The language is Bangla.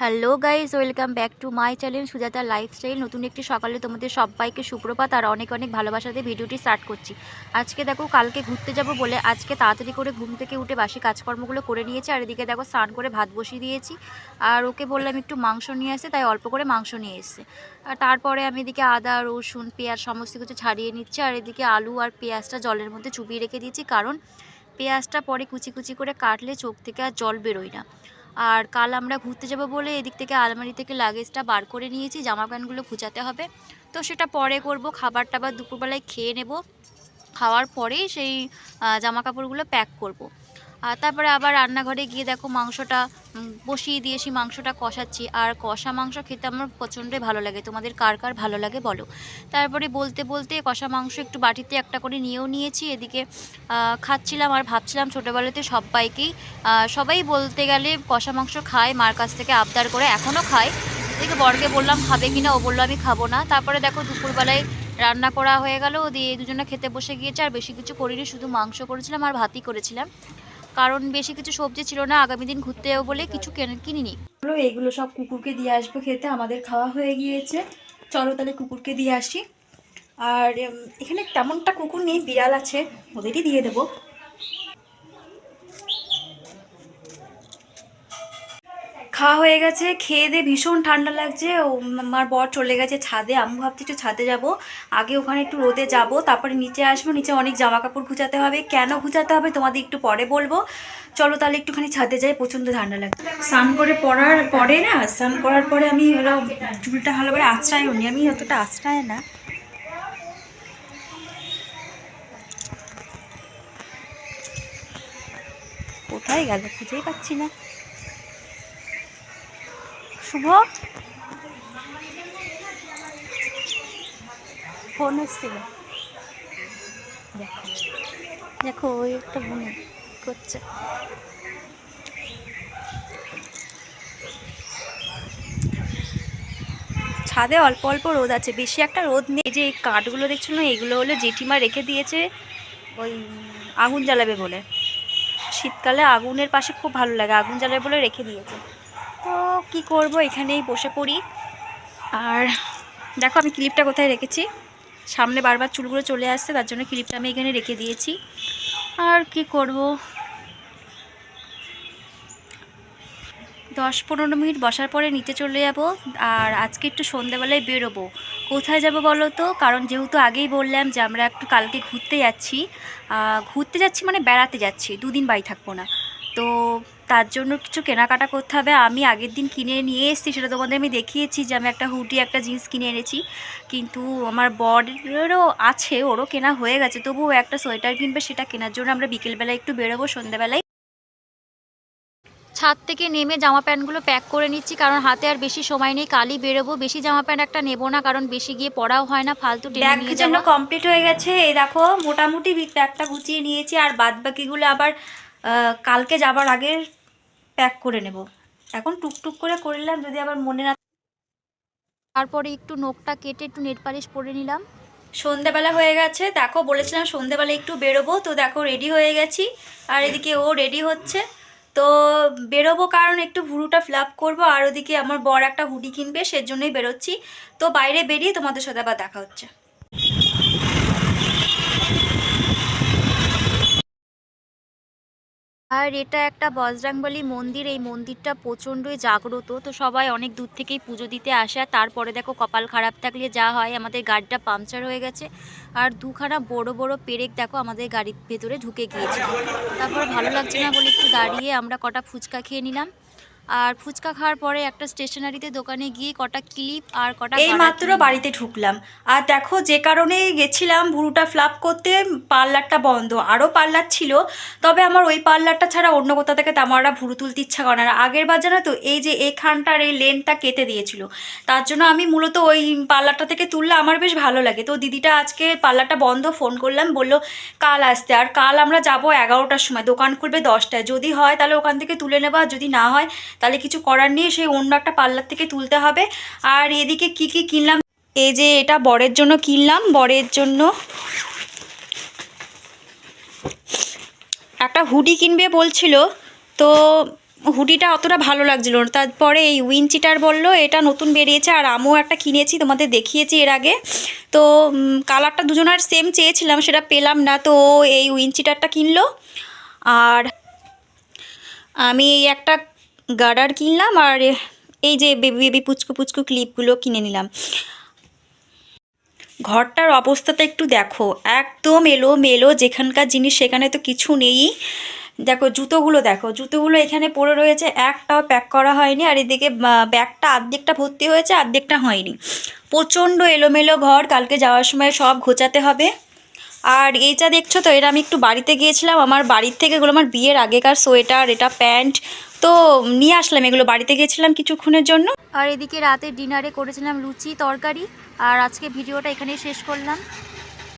Hello guys, welcome back to my channel Sujata lifestyle. নতুন একটি সকালে তোমাদের সবাইকে সুপ্রভাত আর অনেক অনেক ভালোবাসাতে ভিডিওটি স্টার্ট করছি। আজকে দেখো, কালকে ঘুরতে যাব বলে আজকে তাড়াতাড়ি করে ঘুম থেকে উঠে বাসি কাজকর্মগুলো করে নিয়েছি। আর এদিকে দেখো, স্নান করে ভাত বসিয়ে দিয়েছি। আর ওকে বললাম একটু মাংস নিয়ে আসতে, তাই অল্প করে মাংস নিয়ে এসছে। আর তারপরে আমি এদিকে আদা রসুন পেঁয়াজ সমস্ত কিছু ছাড়িয়ে নিচ্ছি। আর এদিকে আলু আর পেঁয়াজটা জলের মধ্যে চুবিয়ে রেখে দিয়েছি, কারণ পেঁয়াজটা পরে কুচি কুচি করে কাটলে চোখ থেকে আর জল বেরোয় না। আর কাল আমরা ঘুরতে যাব বলে এদিক থেকে আলমারি থেকে লাগেজটা বার করে নিয়েছি, জামা প্যান্টগুলো গুছাতে হবে। তো সেটা পরে করব, খাবার টাবার দুপুরবেলায় খেয়ে নেব। খাওয়ার পরেই সেই জামা কাপড়গুলো প্যাক করব। আর তারপরে আবার রান্নাঘরে গিয়ে দেখো মাংসটা বসিয়ে দিয়েছি, মাংসটা কষাচ্ছি। আর কষা মাংস খেতে আমার প্রচণ্ডই ভালো লাগে, তোমাদের কার কার ভালো লাগে বলো। তারপরে বলতে বলতে কষা মাংস একটু বাটিতে একটা করে নিয়েও নিয়েছি। এদিকে খাচ্ছিলাম আর ভাবছিলাম ছোটোবেলাতে সবাই বলতে গেলে কষা মাংস খায়, মার কাছ থেকে আবদার করে এখনও খায়। এদিকে বরকে বললাম খাবে কিনা, ও বললো আমি খাবো না। তারপরে দেখো দুপুরবেলায় রান্না করা হয়ে গেল, দিয়ে দুজনে খেতে বসে গিয়েছে। আর বেশি কিছু করিনি, শুধু মাংস করেছিলাম আর ভাতই করেছিলাম, কারণ বেশি কিছু সবজি ছিল না, আগামী দিন ঘুরতে যাবো বলে কিছু কিনিনি। এগুলো সব কুকুরকে দিয়ে আসবো খেতে, আমাদের খাওয়া হয়ে গিয়েছে। চলো তাহলে কুকুরকে দিয়ে আসি। আর এখানে তেমনটা কুকুর নেই, বিড়াল আছে, ওদেরই দিয়ে দেবো। খাওয়া হয়ে গেছে, খেয়ে দিয়ে ভীষণ ঠান্ডা লাগছে। আমার বর চলে গেছে ছাদে, আমি ভাবছি একটু ছাদে যাব। আগে ওখানে একটু রোদে যাব, তারপরে নিচে আসবো। নিচে অনেক জামা কাপড় গুছাতে হবে, কেন গুছাতে হবে তোমাদের একটু পরে বলবো। চলো তাহলে একটুখানি ছাদে যাই, প্রচণ্ড ঠান্ডা লাগছে। স্নান করে স্নান করার পরে আমি হলো চুলটা ভালো করে আঁচড়াইও নি, আমি অতটা আঁচড়ায় না। কোথায় গেল খুঁজেই পাচ্ছি না। শুভ, ফোন এসছিল, দেখো দেখো ওই একটা বোন করছে। ছাদে অল্প অল্প রোদ আছে, বেশি একটা রোদ নেই। এই যে এই কাঠগুলো দেখছো না, এগুলো হলো জেঠিমা রেখে দিয়েছে ওই আগুন জ্বালাবে বলে। শীতকালে আগুনের পাশে খুব ভালো লাগে, আগুন জ্বালাবে বলে রেখে দিয়েছে। তো কি করব, এখানেই বসে পড়ি। আর দেখো আমি ক্লিপটা কোথায় রেখেছি, সামনে বারবার চুলগুলো চলে আসছে, তার জন্য ক্লিপটা আমি এখানে রেখে দিয়েছি। আর কি করব, 10-15 মিনিট বসার পরে নিচে চলে যাব। আর আজকে একটু সন্ধ্যাবেলায় বেরোবো। কোথায় যাব বলো তো, কারণ যেহেতু আগেই বললাম যে আমরা একটু কালকে ঘুরতে যাচ্ছি মানে বেড়াতে যাচ্ছি, 2 দিন বাড়ি থাকবো না। তো তার জন্য কিছু কেনাকাটা করতে হবে। আমি আগের দিন কিনে নিয়ে এসেছি, সেটা তোমাদের আমি দেখিয়েছি যে আমি একটা হুডি একটা জিন্স কিনে এনেছি। কিন্তু আমার বরেরও আছে, ওরও কেনা হয়ে গেছে, তবুও একটা সোয়েটার কিনবে, সেটা কেনার জন্য আমরা বিকেলবেলায় একটু বেরোবো সন্ধ্যাবেলায়। ছাদ থেকে নেমে জামা প্যান্টগুলো প্যাক করে নিচ্ছি, কারণ হাতে আর বেশি সময় নেই, কালই বেরোবো। বেশি জামা প্যান্ট একটা নেবো না, কারণ বেশি গিয়ে পরাও হয় না, ফালতু টেনে নিয়ে জন্য যাওয়া। কমপ্লিট হয়ে গেছে। এই দেখো মোটামুটি ব্যাগটা গুছিয়ে নিয়েছি, আর বাদ বাকিগুলো আবার কালকে যাবার আগে প্যাক করে নেব। এখন টুকটুক করে করলাম, যদি আবার মনে না। তারপরে একটু নখটা কেটে একটু নেট পালিশ পরে নিলাম। সন্ধেবেলা হয়ে গেছে, দেখো বলেছিলাম সন্ধেবেলা একটু বেরোবো, তো দেখো রেডি হয়ে গেছি। আর এদিকে ও রেডি হচ্ছে। তো বেরোবো কারণ একটু ভুরুটা ফ্ল্যাপ করবো, আর ওদিকে আমার বর একটা হুডি কিনবে, সেজন্যই বেরোচ্ছি। তো বাইরে বেরিয়ে তোমাদের সাথে আবার দেখা হচ্ছে। আর এটা একটা বজরংবলী মন্দির, এই মন্দিরটা প্রচণ্ডই জাগ্রত, তো সবাই অনেক দূর থেকেই পুজো দিতে আসে। আর তারপরে দেখো কপাল খারাপ থাকলে যা হয়, আমাদের গাড়িটা পাংচার হয়ে গেছে। আর দুখানা বড় বড় পেরেক দেখো আমাদের গাড়ির ভেতরে ঢুকে গিয়েছিল। তারপর ভালো লাগছে না বলে একটু দাঁড়িয়ে আমরা কটা ফুচকা খেয়ে নিলাম। আর ফুচকা খাওয়ার পরে একটা স্টেশনারিতে দোকানে গিয়ে কটা ক্লিপ আর কটা এই গার্ডার মাত্র কিনে নিলাম। বাড়িতে ঢুকলাম। আর দেখো যে কারণে গেছিলাম ভুরুটা ফ্লাপ করতে, পার্লারটা বন্ধ। আরও পার্লার ছিল, তবে আমার ওই পার্লারটা ছাড়া অন্য কোথা থেকে তেমনটা ভুরু তুলতে ইচ্ছা করে না। আগের বার জানো তো, এই যে এখানটার এই লেনটা কেটে দিয়েছিল, তার জন্য আমি মূলত ওই পার্লারটা থেকে তুললে আমার বেশ ভালো লাগে। তো দিদিটা আজকে পার্লারটা বন্ধ, ফোন করলাম, বললো কাল আসতে। আর কাল আমরা যাব 11টার সময়, দোকান খুলবে 10টায়। যদি হয় তাহলে ওখান থেকে তুলে নেবো, আর যদি না হয় তাহলে কিছু করার নেই, সেই অন্য একটা পার্লার থেকে তুলতে হবে। আর এদিকে কি কি কিনলাম, এই যে এটা বরের জন্য কিনলাম, বরের জন্য একটা হুডি কিনবে বলছিল। তো হুডিটা অতটা ভালো লাগছিল না। তারপরে এই উইনচিটার বললো এটা নতুন বেরিয়েছে, আর আমিও একটা কিনেছি, তোমাদের দেখিয়েছি এর আগে। তো কালারটা দুজনের সেম চেয়েছিলাম, সেটা পেলাম না, তো এই উইনচিটারটা কিনলো। আর আমি এই একটা গার্ডার কিনলাম, আর এই যে বেবি বেবি পুচকু পুচকু ক্লিপগুলো কিনে নিলাম। ঘরটার অবস্থাটা একটু দেখো, একদম এলোমেলো, যেখানকার জিনিস সেখানে তো কিছু নেই। দেখো জুতোগুলো, দেখো জুতোগুলো এখানে পড়ে রয়েছে, একটাও প্যাক করা হয়নি। আর এদিকে ব্যাগটা অর্ধেকটা ভর্তি হয়েছে, অর্ধেকটা হয়নি। প্রচণ্ড এলোমেলো ঘর, কালকে যাওয়ার সময় সব গোছাতে হবে। আর এইটা দেখছো তো, এটা আমি একটু বাড়িতে গিয়েছিলাম, আমার বাড়ির থেকে এগুলো আমার বিয়ের আগেকার সোয়েটার, এটা প্যান্ট, তো নিয়ে আসলাম এগুলো, বাড়িতে গিয়েছিলাম কিছুক্ষণের জন্য। আর এদিকে রাতের ডিনারে করেছিলাম লুচি তরকারি। আর আজকে ভিডিওটা এখানেই শেষ করলাম।